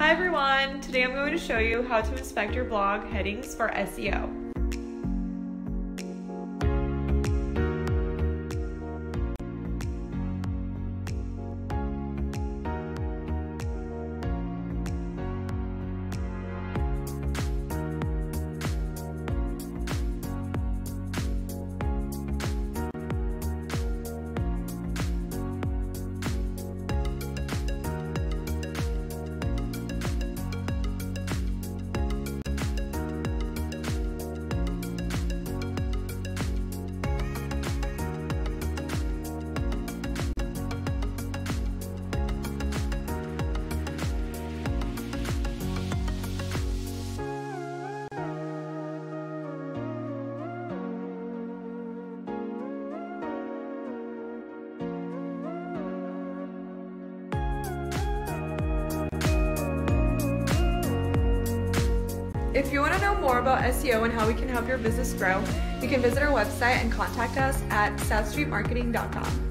Hi everyone! Today I'm going to show you how to inspect your blog headings for SEO. If you want to know more about SEO and how we can help your business grow, you can visit our website and contact us at southstreetmarketing.com.